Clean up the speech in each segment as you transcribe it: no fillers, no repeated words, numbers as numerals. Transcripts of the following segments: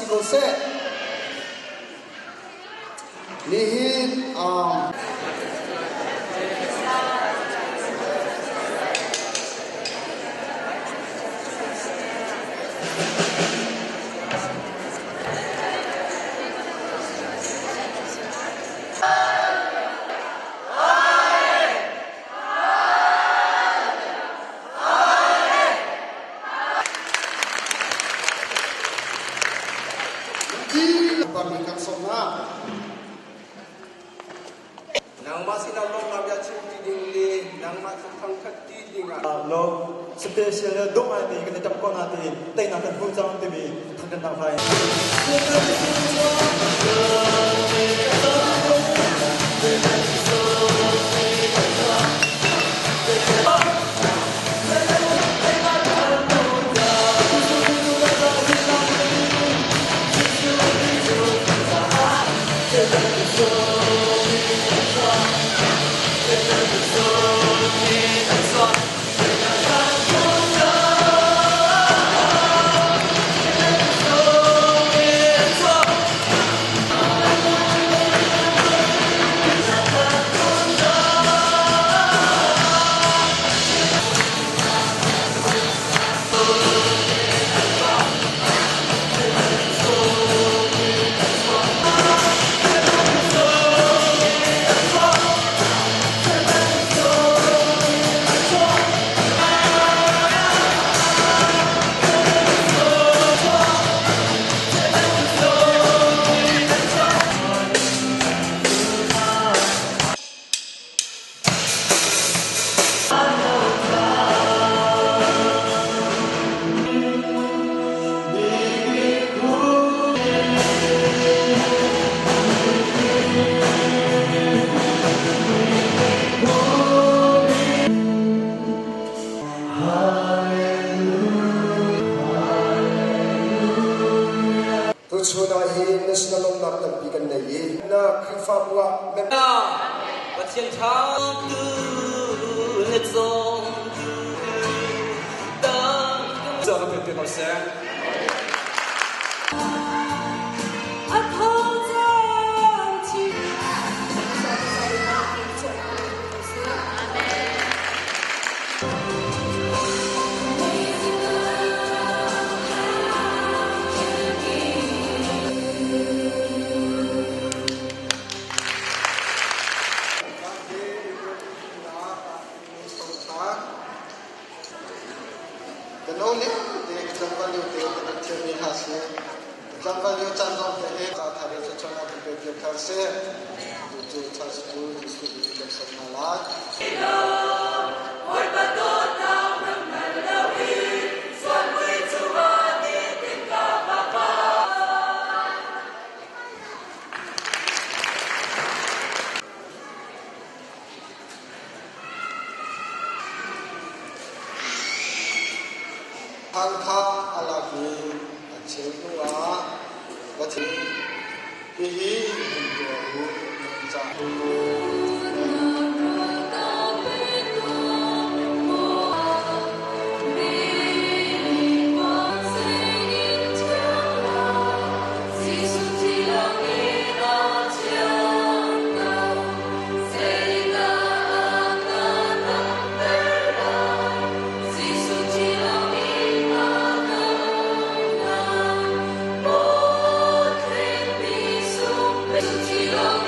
kose nihit pamikan sona nang masina long na ya chimti dingli nang ma thang khatti dinga lo special dong ati kan tap ko na ti tai na kan bu jang ti bi thakan na phai Chuna hi national long nak tam pikan na ye na khifa bua me ba chen chang tu net song da za ka pe ko se a thong zang chi Kanoli de example yo de tachmi hase example yo chandong te ek athare se chona pe pe kharse jo chas school school education malat angka alagi achenua bachi hihi hindu cha Long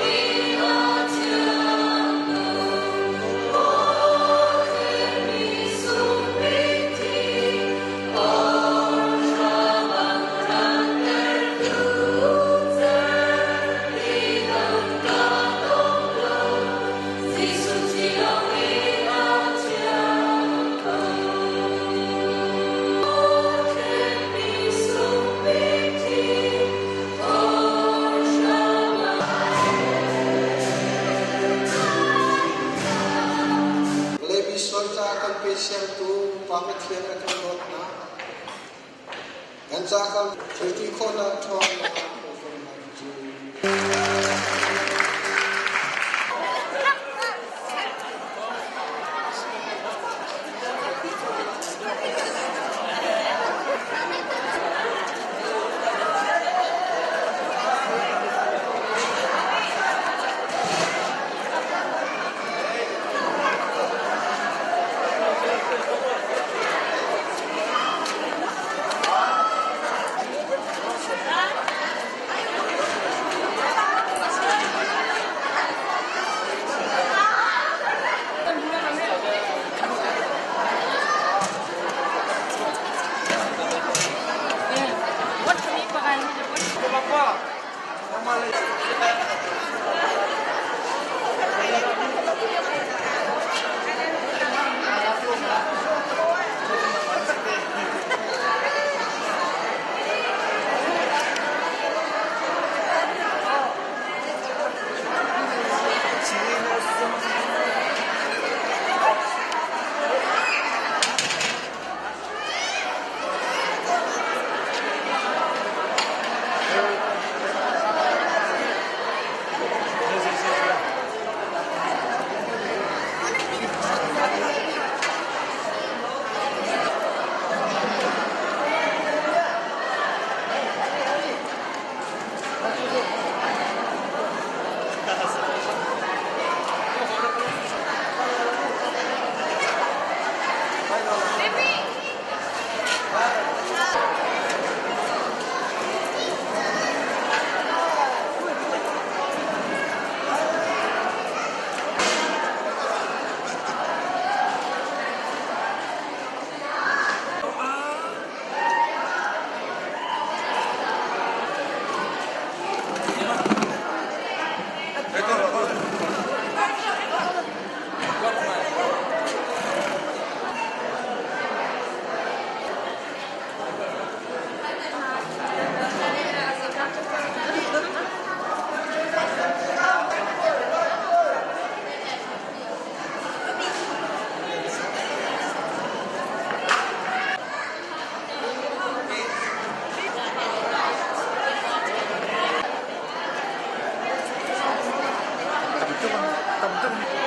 tâm tư